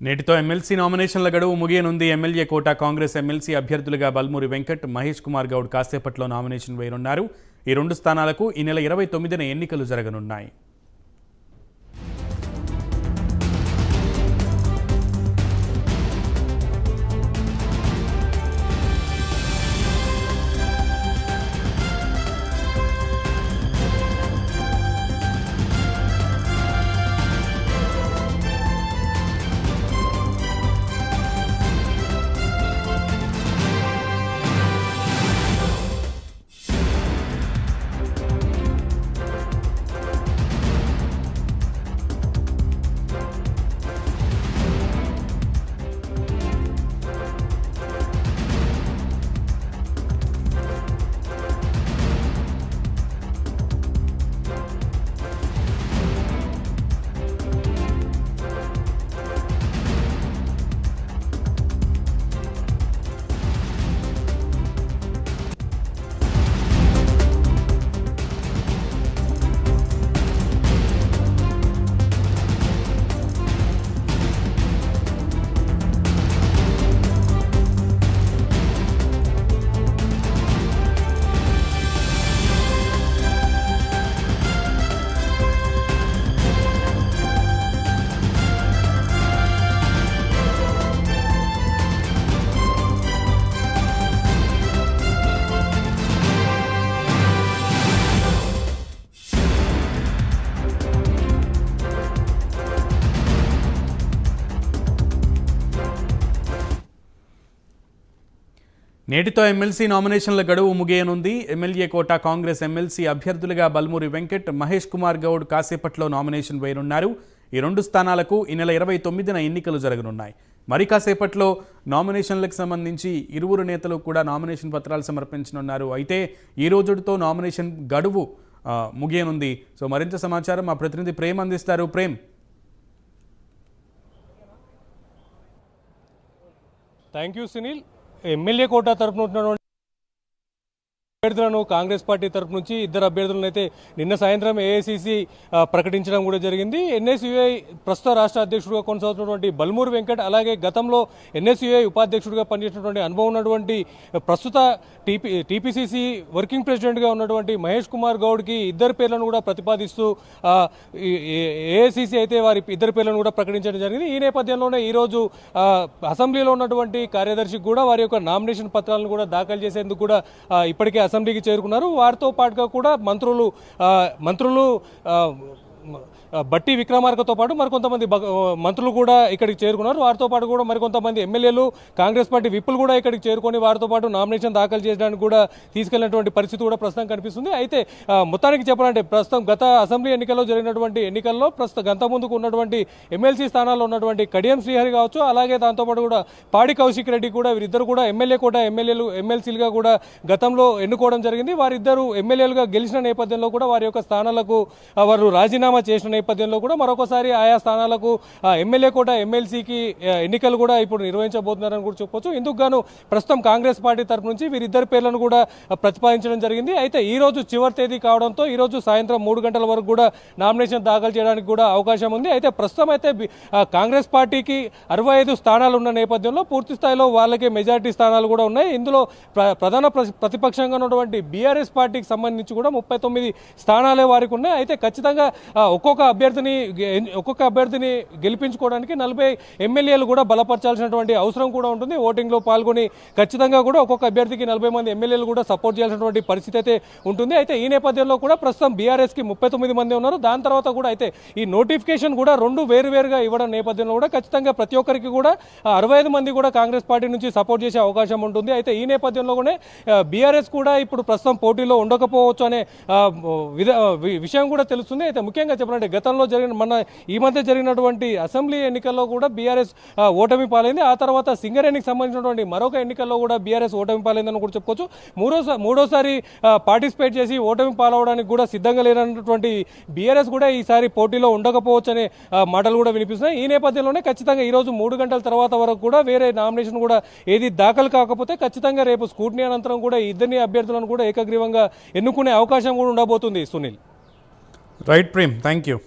నేటితో ఎమ్మెల్సీ నామినేషన్ల గడువు ముగియనుంది. ఎమ్మెల్యే కోట కాంగ్రెస్ ఎమ్మెల్సీ అభ్యర్థులుగా బల్మూరి వెంకట్, మహేష్ కుమార్ గౌడ్ కాసేపట్లో నామినేషన్ వేయనున్నారు. ఈ రెండు స్థానాలకు ఈ నెల 29న ఎన్నికలు జరగనున్నాయి. నేటితో ఎమ్మెల్సీ నామినేషన్ల గడువు ముగియనుంది. ఎమ్మెల్యే కోట కాంగ్రెస్ ఎమ్మెల్సీ అభ్యర్థులుగా బల్మూరి వెంకట్, మహేష్ కుమార్ గౌడ్ కాసేపట్లో నామినేషన్ వేయనున్నారు. ఈ రెండు స్థానాలకు ఈ నెల 29న ఎన్నికలు జరగనున్నాయి. మరి కాసేపట్లో నామినేషన్లకు సంబంధించి ఇరువురు నేతలు కూడా నామినేషన్ పత్రాలు సమర్పించనున్నారు. అయితే ఈ రోజుతో నామినేషన్ గడువు ముగియనుంది. సో మరింత సమాచారం మా ప్రతినిధి ప్రేమ్ అందిస్తారు. Prem. Thank you Sunil. MLA Kota తరపున ఉన్నటువంటి అభ్యర్థులను కాంగ్రెస్ పార్టీ తరపు నుంచి ఇద్దరు అభ్యర్థులను అయితే నిన్న సాయంత్రం ఏఐసిసి ప్రకటించడం కూడా జరిగింది. ఎన్ఎస్యుఐ ప్రస్తుత రాష్ట్ర అధ్యక్షుడిగా కొనసాగుతున్నటువంటి బల్మూరి వెంకట్, అలాగే గతంలో ఎన్ఎస్యుఐ ఉపాధ్యక్షుడిగా పనిచేసినటువంటి అనుభవం ఉన్నటువంటి ప్రస్తుత టీపీసీసీ వర్కింగ్ ప్రెసిడెంట్గా ఉన్నటువంటి మహేష్ కుమార్ గౌడ్కి ఇద్దరు పేర్లను కూడా ప్రతిపాదిస్తూ ఏఐసిసి అయితే వారి ఇద్దరు పేర్లను కూడా ప్రకటించడం జరిగింది. ఈ నేపథ్యంలోనే ఈరోజు అసెంబ్లీలో ఉన్నటువంటి కార్యదర్శికి కూడా వారి యొక్క నామినేషన్ పత్రాలను కూడా దాఖలు చేసేందుకు కూడా ఇప్పటికే అసెంబ్లీకి చేరుకున్నారు. వారితో పాటుగా కూడా మంత్రులు బట్టి విక్రమార్కతో పాటు మరికొంతమంది మంత్రులు కూడా ఇక్కడికి చేరుకున్నారు. వారితో పాటు కూడా మరికొంతమంది ఎమ్మెల్యేలు, కాంగ్రెస్ పార్టీ విప్పులు కూడా ఇక్కడికి చేరుకొని వారితో పాటు నామినేషన్ దాఖలు చేయడానికి కూడా తీసుకెళ్లినటువంటి పరిస్థితి కూడా ప్రస్తుతం కనిపిస్తుంది. అయితే మొత్తానికి చెప్పాలంటే ప్రస్తుతం గత అసెంబ్లీ ఎన్నికల్లో జరిగినటువంటి ఎన్నికల్లో ప్రస్తుతం గంత ముందుకు ఉన్నటువంటి ఎమ్మెల్సీ స్థానాల్లో ఉన్నటువంటి కడియం శ్రీహరి కావచ్చు, అలాగే దాంతోపాటు కూడా పాడి కౌశిక్ రెడ్డి కూడా వీరిద్దరు కూడా ఎమ్మెల్యే కోట ఎమ్మెల్సీలుగా కూడా గతంలో ఎన్నుకోవడం జరిగింది. వారిద్దరు ఎమ్మెల్యేలుగా గెలిచిన నేపథ్యంలో కూడా వారి యొక్క స్థానాలకు వారు రాజీనామా చేసిన నేపథ్యంలో కూడా మరొకసారి ఆయా స్థానాలకు ఎమ్మెల్యే కోట ఎమ్మెల్సీకి ఎన్నికలు కూడా ఇప్పుడు నిర్వహించబోతున్నారని కూడా చెప్పొచ్చు. ఇందుకు గాను ప్రస్తుతం కాంగ్రెస్ పార్టీ తరఫు నుంచి వీరిద్దరి పేర్లను కూడా ప్రతిపాదించడం జరిగింది. అయితే ఈ రోజు చివరి తేదీ కావడంతో ఈ రోజు సాయంత్రం 3 గంటల వరకు కూడా నామినేషన్ దాఖలు చేయడానికి కూడా అవకాశం ఉంది. అయితే ప్రస్తుతం అయితే కాంగ్రెస్ పార్టీకి 65 స్థానాలు ఉన్న నేపథ్యంలో పూర్తి స్థాయిలో వాళ్ళకే మెజారిటీ స్థానాలు కూడా ఉన్నాయి. ఇందులో ప్రధాన ప్రతిపక్షంగా ఉన్నటువంటి బీఆర్ఎస్ పార్టీకి సంబంధించి కూడా 39 స్థానాలే వారికి ఉన్నాయి. అయితే ఖచ్చితంగా ఒక్కొక్క అభ్యర్థిని గెలిపించుకోవడానికి 40 ఎమ్మెల్యేలు కూడా బలపరచాల్సినటువంటి అవసరం కూడా ఉంటుంది. ఓటింగ్లో పాల్గొని ఖచ్చితంగా కూడా ఒక్కొక్క అభ్యర్థికి 40 మంది ఎమ్మెల్యేలు కూడా సపోర్ట్ చేయాల్సినటువంటి పరిస్థితి అయితే ఉంటుంది. అయితే ఈ నేపథ్యంలో కూడా ప్రస్తుతం బీఆర్ఎస్కి 39 మంది ఉన్నారు. దాని తర్వాత కూడా అయితే ఈ నోటిఫికేషన్ కూడా రెండు వేరువేరుగా ఇవ్వడం నేపథ్యంలో కూడా ఖచ్చితంగా ప్రతి ఒక్కరికి కూడా 65 మంది కూడా కాంగ్రెస్ పార్టీ నుంచి సపోర్ట్ చేసే అవకాశం ఉంటుంది. అయితే ఈ నేపథ్యంలో కూడా బీఆర్ఎస్ కూడా ఇప్పుడు ప్రస్తుతం పోటీలో ఉండకపోవచ్చు అనే విషయం కూడా తెలుస్తుంది. అయితే ముఖ్యంగా చెప్పాలంటే గతంలో ఈ మధ్య జరిగినటువంటి అసెంబ్లీ ఎన్నికల్లో కూడా బీఆర్ఎస్ ఓటమి పాలైంది. ఆ తర్వాత సింగరేణికి సంబంధించినటువంటి మరొక ఎన్నికల్లో కూడా బీఆర్ఎస్ ఓటమి పాలైందని కూడా చెప్పుకోవచ్చు. మూడోసారి పార్టిసిపేట్ చేసి ఓటమి పాలవడానికి కూడా సిద్ధంగా లేనటువంటి బీఆర్ఎస్ కూడా ఈసారి పోటీలో ఉండకపోవచ్చు అనే మాటలు కూడా వినిపిస్తున్నాయి. ఈ నేపథ్యంలోనే ఖచ్చితంగా ఈరోజు 3 గంటల తర్వాత వరకు కూడా వేరే నామినేషన్ కూడా ఏది దాఖలు కాకపోతే ఖచ్చితంగా రేపు స్క్రూటినీ అనంతరం కూడా ఇద్దరిని అభ్యర్థులను కూడా ఏకగ్రీవంగా ఎన్నుకునే అవకాశం కూడా ఉండబోతుంది. Sunil. Right Prem, thank you.